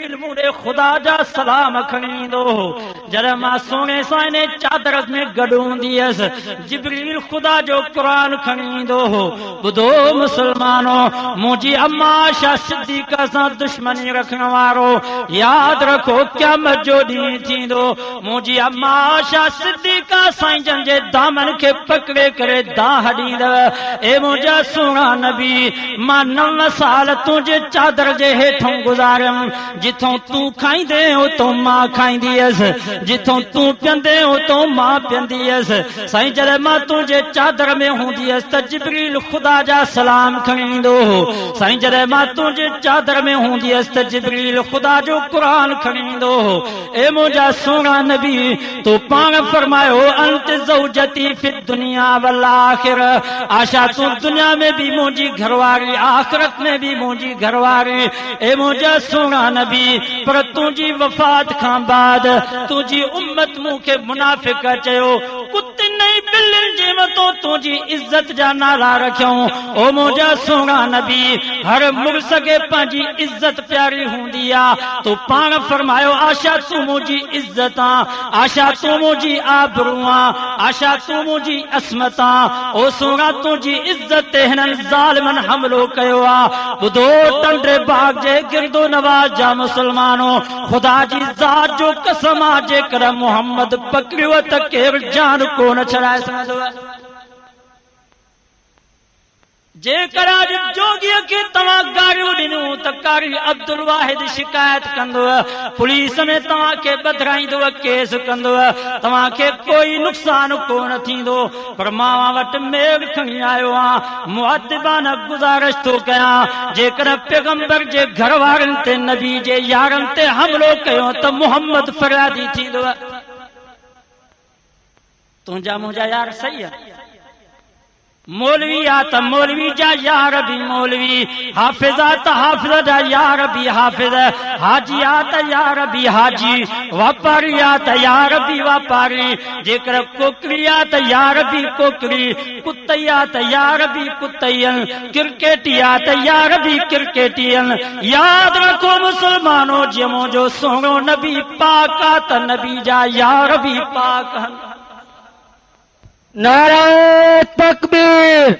जिब्रील मुड़े खुदा जा सलाम खणी दो जरा मां सोने साने चादर में गडूं दियस जिब्रील खुदा जो कुरान खणी दो बुधो मुसलमानो मुझी अम्मा आशा सिद्दीका सा दुश्मनी रखण वारो याद रखो क़यामत जो ॾींहुं थींदो मुझी अम्मा आशा सिद्दीका साईं जन जे दामन के पकड़े करे दाह ॾींदव ए मुंहिंजा सुहिणा नबी मां 9 साल तुंहिंजे चादर जे हेठों गुज़ारियमि जिथों तूं खाईंदे उतो मां खाईंदी हुयसि जिथों तूं पीअंदे उतो मां पीअंदी हुयसि साईं जॾहिं मां तुंहिंजे चादर में हूंदी हुयसि त जिब्रील खुदा जा सलाम खणी ईंदो हो साईं जॾहिं मां तुंहिंजे चादर में हूंदी हुयसि त जिब्रील खुदा जो कुरान खणी ईंदो हो ए मुंहिंजा सुहिणा नबी तूं पाण फरमायो अंत ज़ौजती फि दुनिया वल आखिर आशा तूं दुनिया में भी मुंहिंजी घरवारी आखिरत में भी मुंहिंजी घरवारी ए मुंहिंजा सुहिणा नबी पर तुंहिंजी वफ़ात खां बाद तुंहिंजी उम्मत मूंखे मुनाफ़िक चयो कुते नहीं बिल्लियुनि जे मथां तुंहिंजी इज़त जा नाला रखियऊं ओ मुंहिंजा सुहिणा नबी हर मुर्स खे पंहिंजी इज़त प्यारी हूंदी आहे तूं पाण फरमायो आशा तूं मुंहिंजी इज़त आहे आशा तूं मुंहिंजी आबरू आहे आशा तूं मुंहिंजी असमत आहे ओ सुहिणा तुंहिंजी इज़त ते हिननि ज़ालिमनि हमलो कयो आहे ॿुधो टंडे बाग जे गिरदो नवाज़ जा मुसलमानो ख़ुदा जी ज़ात जो कसम आहे जेकर मोहम्मद पकड़ियो त केरु जान कोन छड़ाए सघंदो जेकर अॼु जोगीअ खे तव्हां गारियूं ॾिनियूं त कारी अब्दुल वाहिद शिकायत कंदो पुलिस में तव्हांखे ॿधाईंदो केस कंदो तव्हांखे कोई नुक़सान कोन थींदो पर मां वटि मेल खणी आयो आहियां मुअद्दिबाना गुज़ारिश थो कयां जेकर पैगंबर जे घर वारनि ते नबी जे यारनि ते हमलो कयो त मुहम्मद फरियादी थींदो तुंहिंजा मुंहिंजा यार सही आहे मौलवी आ त मौलवी जा यार भी मौलवी हाफिज आ त हाफिज जा यार भी हाफिज हाजी आ त यार भी हाजी वापारी आ त यार भी वापारी जेकर कोकरी आ त यार भी कोकरी कुत्तई आ त यार भी कुत्तईन क्रिकेटी आ त यार भी क्रिकेटियन याद रखो मुसलमानो जे मुंहिंजो सुहिणो नबी पाक आ त नबी जा यार भी पाक आहिनि नारे तकबीर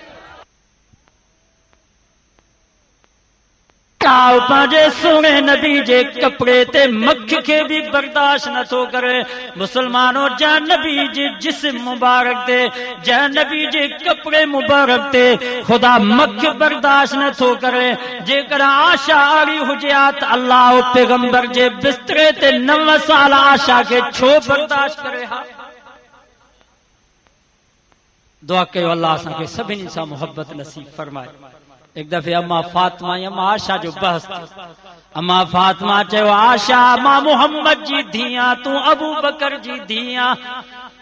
पंहिंजे सुहिणे नबी जे कपिड़े ते मख खे बि बर्दाश्त नथो करे मुसलमानो जंहिं नबी जे जिस्म मुबारक ते जंहिं नबी जे कपिड़े मुबारक ते ख़ुदा मख बर्दाश्त नथो करे जेकर आशा आड़ी हुजे हा त अल्लाह पैगंबर जे बिस्तरे ते 9 साल आशा खे छो बर्दाश्त करे हा दुआ कयो अल्लाह असांखे सभिनी सां मोहब्बत नसीब फरमाए एक दफ़े अम्मा फातिमा अम्मा आशा जो बहस अम्मा फातिमा चयो आशा मां मोहम्मद जी धीअ तूं अबू बकर जी धीअ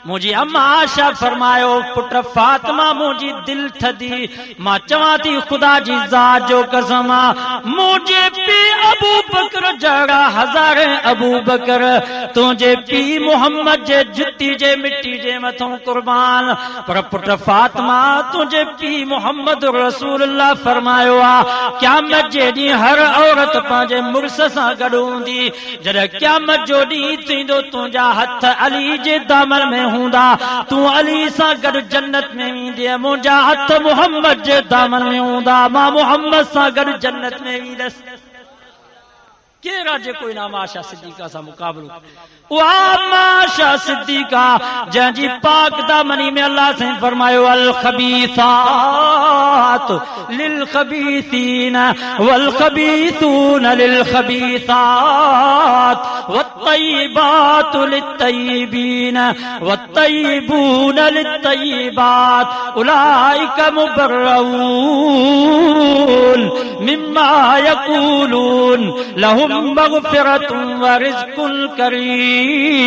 मुझी अम्मा आशा फरमायो पुट फातिमा मुझी दिल थदी मां चवां थी खुदा जी ज़ात जो कसम मुझे पी अबू बकर जड़ा हज़ारे अबू बकर तुझे पी मोहम्मद जे जुती जे मिट्टी जे मथों कुर्बान पर पुट फातिमा तुझे पी मोहम्मद रसूलुल्लाह फरमायो आ क़यामत जे ॾींहुं हर औरत पंहिंजे मुड़स सां गॾु हूंदी जॾहिं क़यामत जो ॾींहुं थींदो तुंहिंजा हथ अली जे दामन में हूंदा तू अली सां गॾु जन्नत में वेंदीअ मुंहिंजा हथ मोहम्मद जे दामन में हूंदा मां मोहम्मद सां गॾु जन्नत में वेंदसि केरु आहे जेको इनाम आशा सिद्दीका सां मुक़ाबलो उहा आशा सिद्दीका जंहिंजी पाक दामनी में अल्लाह से फरमायो अल खबीसात लिल खबीसीन वल खबीसून लिल खबीसात वत्तय्यिबात लित तय्यिबीन वत्तय्यिबून लित तय्यिबात उलाइका मुबर्रऊन मिम्मा यकूलून लहुम मगफिरतुन व रिज़्कुन करीम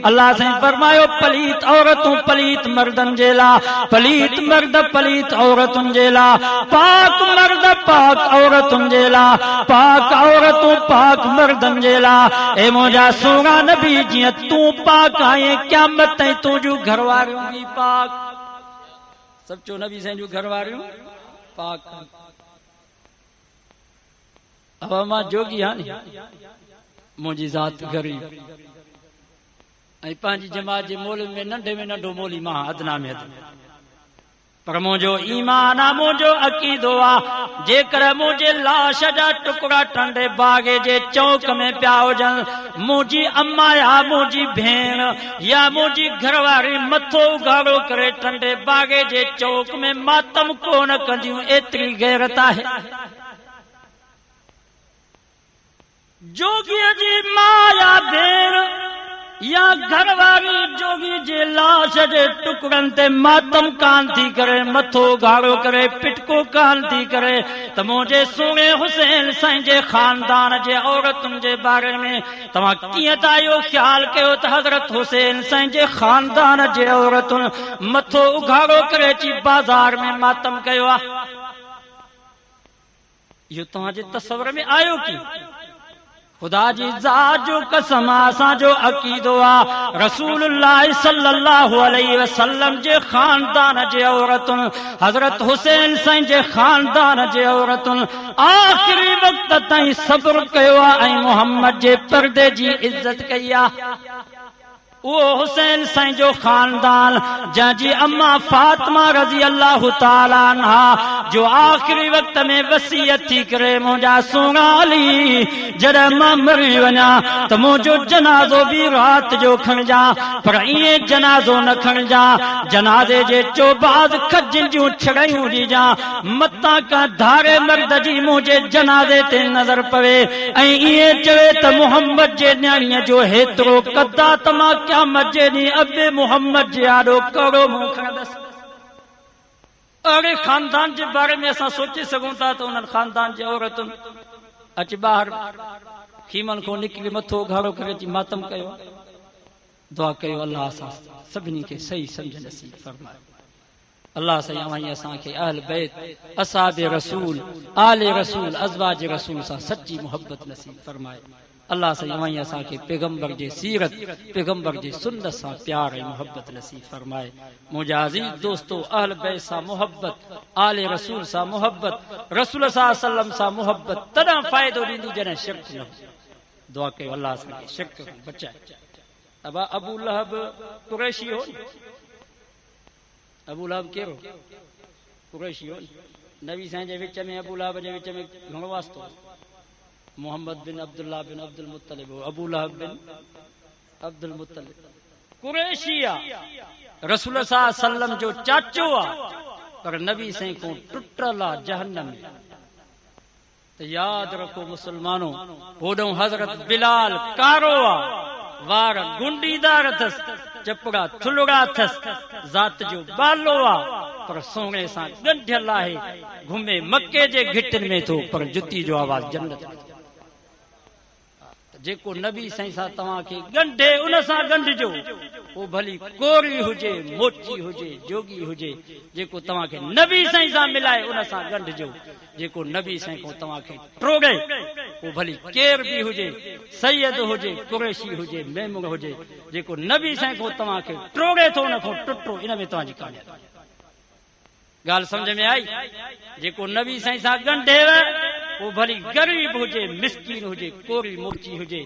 अल्लाह से फरमायो पलीत औरतों पलीत मर्दन जेला पलीत मर्द पलीत औरतुन जेला पाक मर्द पाक औरतुन जेला पाक औरतों पाक मर्दन जेला ए मुंहिंजा सुहिणा नबी जीअं तूं पाक आहीं क़यामत ताईं तुंहिंजूं घरवारियूं बि पाक सभु चो नबी साईं जूं घरवारियूं पाक अब मां जोगी हाँ मुझी ज़ात गरीब ऐं पंहिंजी जमात जे मोल में नंढो मोली मां अदना में अदना पर मुझो ईमान आ मुझो अकीदो आ जेकर मुझे लाश जा टुकड़ा टंडे बागे जे चौक में पिया हुजन मुझी अम्मा या मुझी भेण या मुझी घरवारी मथो उघाड़ो करे टंडे बागे जे चौक में मातम कोन कंदियूं एतरी गैरत आहे जोगी जी मां या भेण या घरवारी जोगी जे लाश जे टुकड़न ते मातम कान थी करे मथो गाड़ो करे पिटको कान थी करे त मुझे सुणे हुसैन साईं जे खानदान जे औरतुन जे बारे में तव्हां कीअं था इहो ख्याल कयो त हज़रत हुसैन साईं जे खानदान जे औरतुन मथो उघाड़ो करे अची बाज़ार में मातम कयो आहे इहो तव्हांजे तसवर में आयो की खुदा जी ज़ात जो कसम असांजो अकीदो आ रसूलुल्लाह सल्लल्लाहु अलैहि वसल्लम जे खानदान जे औरतुन हज़रत हुसैन साईं जे खानदान जे औरतुन आख़िरी वक्त ताईं सब्र कयो आ ऐं मोहम्मद जे पर्दे जी इज्जत कई आ वो हुसैन साईं जो खानदान जंहिंजी अम्मा फातिमा रज़ी अल्लाह ताला अन्हा जो आख़िरी वक्त में वसीयत थी करे मुंहिंजा सुहिणा अली जॾहिं मां मरी वञा त मुंहिंजो जनाज़ो बि रात जो खणिजा पर ईअं जनाज़ो न खणिजा जनाज़े जे चोबाज़ खजनि जूं छड़ायूं ॾिजां मतां का धारे मर्द जी मुंहिंजे जनाज़े ते नज़र पवे ऐं ईअं चवे त मुहम्मद जे न्याणीअ जो हेतिरो कदा त मां क़यामत जे ॾींहुं अबे मुहम्मद जे आॾो कहिड़ो मुंहुं खणंदसि अहिड़े खानदान जे बारे में असां सोचे सघूं था त उन्हनि खानदान जे औरतुनि अच ॿाहिरि खीमनि खां निकिरी मथो घाड़ो करे अची मातम कयो दुआ कयो अल्लाह असां सभिनी खे सही सम्झ नसीब फरमाए अल्लाह साईं अवां असांखे अहल बैत असहाब रसूल आले रसूल अज़वाज रसूल सां सच्ची मोहब्बत नसीब फरमाए अल्लाह साईं अवां असांखे पैगंबर जे सीरत पैगंबर जे सुन्नत सां प्यार ऐं मोहब्बत नसीब फरमाए मुंहिंजा अज़ीज़ दोस्तो अहल बैत सां मोहब्बत आले रसूल सां मोहब्बत रसूल सल्लल्लाहु अलैहि वसल्लम सां मोहब्बत तॾहिं फ़ाइदो ॾींदी जॾहिं शिरक न दुआ कयो अल्लाह असांखे शिरक खां बचाए अब अबू लहब कुरैशी हो अबू लहब कहिड़ो कुरैशी हो नबी साईं जे विच में अबू लहब जे विच में घणो वास्तो मोहम्मद बिन अब्दुल्लाह बिन अब्दुल मुत्तलिब अबू लहब बिन अब्दुल मुत्तलिब कुरैशी आहे रसूल सल्लल्लाहु अलैहि वसल्लम जो चाचो आहे पर नबी साईं को टुटल आहे जहन्नम में त यादि रखो मुसलमानो होॾो हज़रत बिलाल कारो आहे वार गुंडीदार अथसि चपड़ा थुलड़ा अथसि ज़ात जो बालो आहे पर सोने सां ॻंढियल आहे घुमे मके जे घिटिन में थो पर जुती जो आवाज़ जन्नत में जेको नबी साईं सां तव्हांखे ॻंढे उन सां ॻंढिजो पोइ भली कोरी हुजे मोची हुजे जोगी हुजे जेको तव्हांखे नबी साईं सां मिलाए उन सां ॻंढिजो जेको नबी साईं खां तव्हांखे ट्रोगे पोइ भली केर बि हुजे सैयद हुजे कुरैशी हुजे मेमून हुजे जेको नबी साईं खां तव्हांखे ट्रोगे थो उन खां टुटो इन में तव्हांजी कामयाबी ॻाल्हि सम्झ में आई जेको नबी साईं सां ॻंढेव वो भली गरीब हुजे मिस्कीन हुजे कोरी मोची हुजे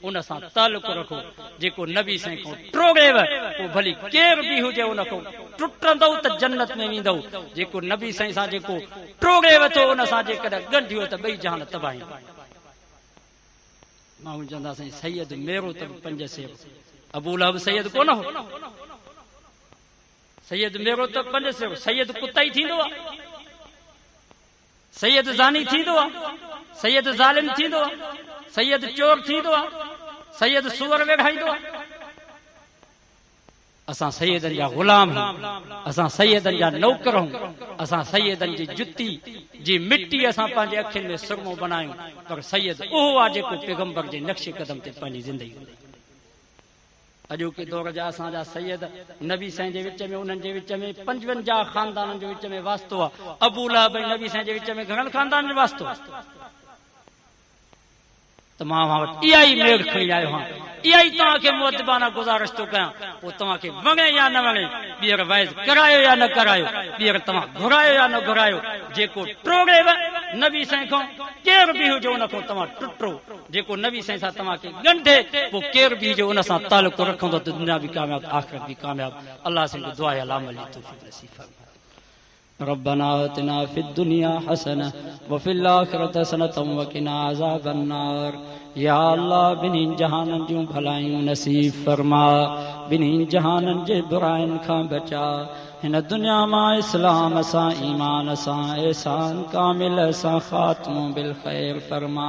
उन सां तालुक रखो जेको नबी साईं खां ट्रोगेव वो भली केर बि हुजे उन खां टुटंदव त जन्नत में वेंदव जेको नबी साईं सां जेको ट्रोगेव थो उन सां जेकॾहिं ॻंढियो त ॿई जहान तबाही माण्हू चवंदा साईं सैयद मेरो त 5 सेर अबू लहब सैयद कोन हो सैयद मेरो त 5 सेर सैयद कुताई थींदो आहे सैयद ज़ानी थींदो आहे सैयद ज़ालिम थींदो आहे सैयद चोर थींदो आहे सैयद सूअर वेढ़ाईंदो आहे असां सैयदनि जा ग़ुलाम आहियूं असां सैयदनि जा नौकर आहियूं असां सैयदनि जी जुती जी मिट्टी असां पंहिंजे अखियुनि में सुरमो बनायूं पर सैयद उहो आहे जेको पैगंबर जे नक्शे कदम ते पंहिंजी ज़िंदगी अॼोके दौर जा असांजा सैयद नबी साईं जे विच में उन्हनि जे विच में 55 खानदाननि जे विच में वास्तो आहे अबू लहब ऐं नबी साईं जे विच में घणनि खानदाननि जो वास्तो त मां वटि इहा ई मेड़ खणी आयो आहियां इहा ई तव्हांखे मुअद्दिबाना गुज़ारिश थो कयां पोइ तव्हांखे वणे या न वणे ॿीहर वाइज़ करायो या न करायो ॿीहर तव्हां घुरायो या न घुरायो जेको ट्रोगेव नबी साईं खां केर बि हुजो उन खां तव्हां टुटो जेको नबी साईं सां तव्हांखे ॻंढे पोइ केर बि हुजो उन सां तालुक रखंदो त दुनिया बि कामयाब आख़िरत बि कामयाब अल्लाह साईं को दुआ है अल्लाह अमली तौफीक नसीब फरमाए रब्बना आतिना फिद दुनिया हसना व फिल आखिरति हसनतम व किना अज़ाबन्नार या अल्लाह बिन्हीं जहाननि जूं भलायूं नसीब फरमा बिन्हीं जहाननि जे बुराइनि खां बचा हिन दुनिया मां इस्लाम सां ईमान सां एहसान कामिल सां ख़ात्मो बिल ख़ैर फरमा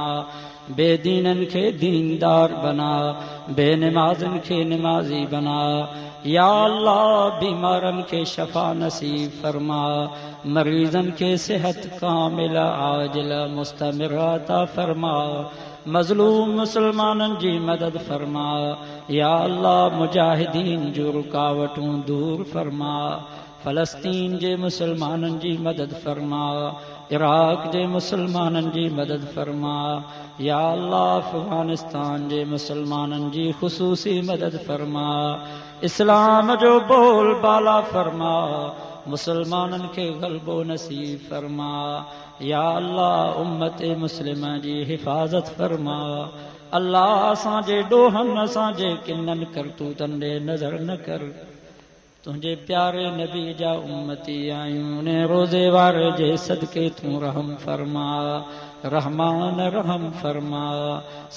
बेदीननि खे दीनदार बना बेनमाज़नि खे निमाज़ी बना या अल्लाह बीमारनि खे शफ़ा नसीब फरमा मरीज़नि खे सेहत कामिल आजिल मुस्तमिर अता फरमा मज़लूम मुसलमाननि जी मदद फरमा या अल्लाह मुजाहिदीन जूं रुकावटूं दूर फरमा फ़लस्तीन जे मुसलमाननि जी मदद फरमा इराक़ जे मुसलमाननि जी मदद फरमा या अल्लाह अफ़गानिस्तान जे मुसलमाननि जी ख़ुसूसी मदद फरमा इस्लाम जो बोल बाला फरमा मुसलमाननि खे ग़लबो नसीब फरमा या अल्लाह उम्मत मुस्लिम जी हिफ़ाज़त फरमा अल्लाह असांजे ॾोहनि असांजे किननि करतूतनि ॾे नज़र न कर तुंहिंजे प्यारे नबी जा उम्मती आहियूं ने रोज़े वारे जे सदके तूं रहम फरमा रहमान रहम फरमा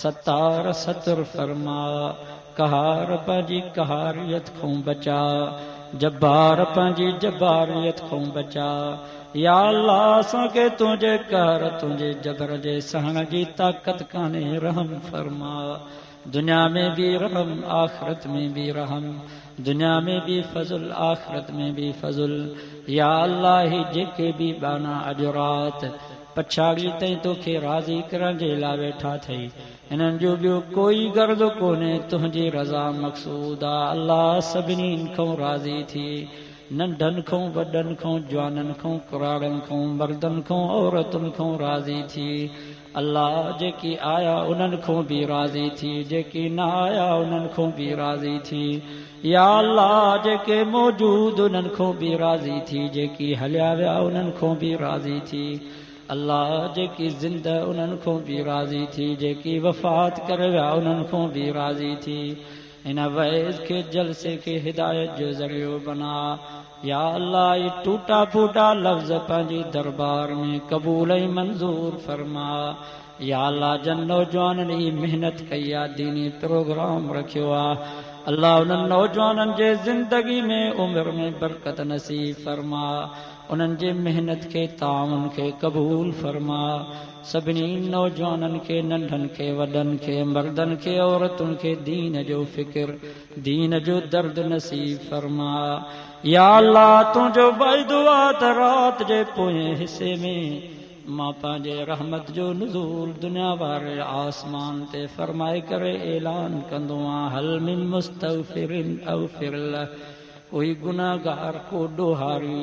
सत्तार सतर फरमा कहार पंहिंजी कहारियत खां बचा जब्बार पंहिंजी जब्बारियत खां बचा या अल्लाह असांखे तुंहिंजे कहर तुंहिंजे जबर जे सहण जी ताक़त कान्हे रहम फरमा दुनिया में भी रहम आखिरत में भी रहम दुनिया में भी फज़ल आखिरत में भी फज़ल या अल्लाह ही जेके भी बाना अॼु राति पछाड़ी ताईं तोखे राज़ी करण जे लाइ वेठा थई हिननि जो ॿियो कोई गर्ज़ कोन्हे तुंहिंजी रज़ा मक़सूद आहे अल्लाह सभिनी खां राज़ी थी नंढनि खां वॾनि खां जवाननि खां कुराड़नि खां मर्दनि खां औरतुनि खां राज़ी थी अल्लाह जेकी आया उन्हनि खां बि राज़ी थी जेकी न आया उन्हनि खां बि राज़ी थी या अल्लाह जेके मौजूद उन्हनि खां बि राज़ी थी जेकी हलिया विया उन्हनि खां बि राज़ी थी अल्लाह जेकी ज़िंद उन्हनि खां बि राज़ी थी जेकी वफ़ात करे विया उन्हनि खां बि राज़ी थी इन वैज़ के जलसे के हिदायत जो ज़रियो बना या अल्लाह ये टूटा फूटा लफ्ज़ पंहिंजी दरबार में क़बूल ऐं मंज़ूर फरमा या अल्लाह जन नौजवाननि ई मेहनत कई आहे दीनी प्रोग्राम रखियो आहे अल्लाह उन्हनि नौजवाननि जे ज़िंदगी में उमिरि में बरकत नसीब फरमा उन्हनि जे मेहनत खे ताउन खे क़बूल फरमा सभिनी नौजवाननि खे नंढनि खे वॾनि खे मर्दनि खे औरतुनि खे दीन जो फ़िक्र दीन जो दर्द नसीब फरमा या अल्लाह तुंहिंजो वाइदो आहे त राति जे पोएं हिसे में मां पंहिंजे रहमत जो नुज़ूल दुनिया वारे आसमान ते फरमाए करे ऐलान कंदो आहियां हल मिन मुस्तग़फिरिन अग़फिर लह कोई गुनाहगार को ॾोहारी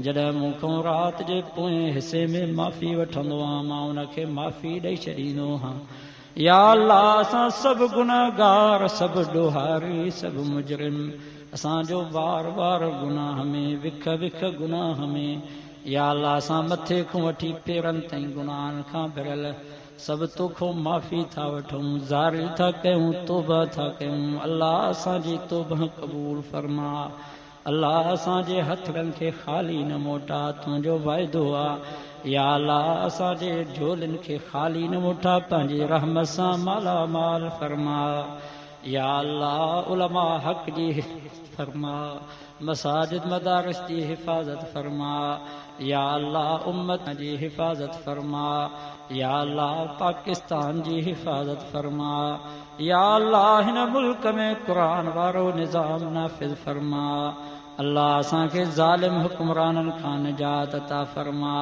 जॾहिं मूंखां राति जे पोएं हिसे में माफ़ी वठंदो आहियां मां उनखे माफ़ी ॾेई छॾींदो आहियां या अल्लाह असां सभु गुनाहगार सभु ॾोहारी सभु मुजरिम असांजो बार बार गुनाह में विख विख गुनाह में या अल्लाह असां मथे खां वठी पेरनि ताईं गुनाहनि खां भरियल सभु तोखां माफ़ी था वठूं ज़ारी था कयूं तौबा था कयूं अल्लाह असांजी तौबा क़बूल फरमा अल्लाह असांजे हथड़नि खे ख़ाली न मोटा तुंहिंजो वाइदो आहे या अल्लाह असांजे झोलनि खे ख़ाली न मोटा पंहिंजी रहमत सां माला माल फरमा या अल्लाह उलमा हक़ जी फरमा मसाजिद मदारिस जी हिफ़ाज़त फरमा या अल्लाह उम्मत जी हिफ़ाज़त फरमा या अल्लाह पाकिस्तान जी हिफ़ाज़त फरमा या अल्लाह हिन मुल्क में क़ुरान वारो निज़ाम नाफ़िज़ फरमा अल्लाह असांखे ज़ालिम हुक्मराननि खां निजात अता फरमा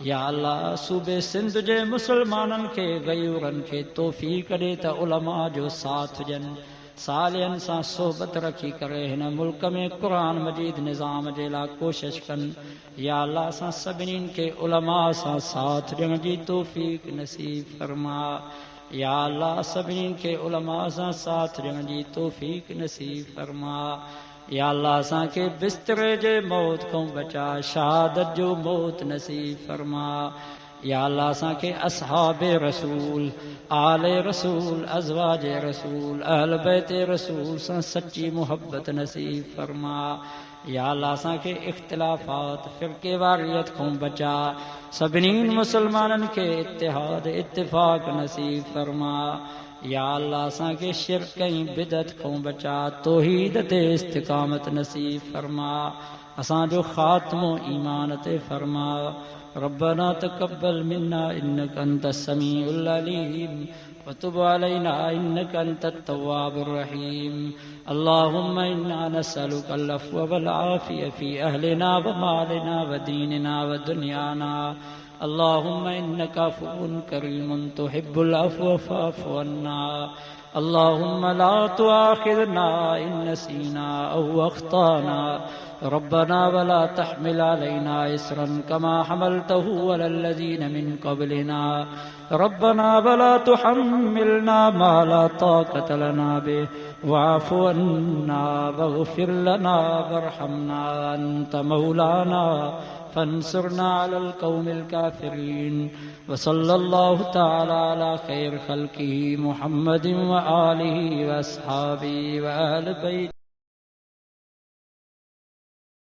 या अल्लाह सूबे सिंध जे मुसलमाननि खे गयूरनि खे तौफ़ीक़ ॾे त उलमा जो साथ ॾियनि सालियनि सां सोबत रखी करे हिन मुल्क में क़ुरान मजीद निज़ाम जे लाइ कोशिश कनि या अल्लाह असां सभिनी खे उलमा सां साथ ॾियण जी तौफ़ीक़ नसीब फरमा या अल्लाह सभिनी खे उलमा सां साथ ॾियण जी तौफ़ीक़ नसीब फरमा या अल्लाह असांखे बिस्तरे जे मौत खां बचा शहादत जो मौत नसीब फरमा या अल्लाह असांखे असहाब रसूल, आले रसूल, अज़वाज रसूल, अहल बैत रसूल सां सच्ची मुहब्बत नसीब फरमा। या अल्लाह असांखे इख्तिलाफ़ात फ़िरक़े वारियत खां बचा, सभिनी मुसलमाननि खे इत्तिहाद इत्तिफ़ाक़ नसीब फरमा। या अल्लाह असांखे शिरक ऐं बिदत खां बचा, तौहीद ते इस्तिक़ामत नसीब फरमा। असांजो ख़ात्मो ईमान ते फरमा। रब्बना तक़ब्बल मिन्ना इन्नका अंतस समीउल अलीम वतुब अलैना इन्नका अंतत तव्वाबुर रहीम। अल्लाहुम्मा इन्ना नस्अलुकल अफ़्व वल आफ़िय फ़ी अहलिना व मालिना व दीनिना व दुनियाना। अल्लाहुम्मा इन्नका अफ़्वुन करीमुन तुहिब्बुल अफ़्व फ़अफ़ु अन्ना। अल्लाहुम्मा ला तुआख़िज़ना इन नसीना औ अख़्ताना। रब्बना वला तहमिल अलैना इसरन कमा हमलतहु अलल्लज़ीन मिन क़ब्लिना। रब्बना वला तुहम्मिलना मा ला ताक़त लना बिहि वाअफ़ु अन्ना वग़फ़िर लना वरहमना अन्त मौलाना फंसुरना अलल क़ौमिल काफ़िरीन। व सल्लल्लाहु तआला अला खैर ख़ल्क़िही मुहम्मदिन व आलिही व अस्हाबिही व अहल बैत।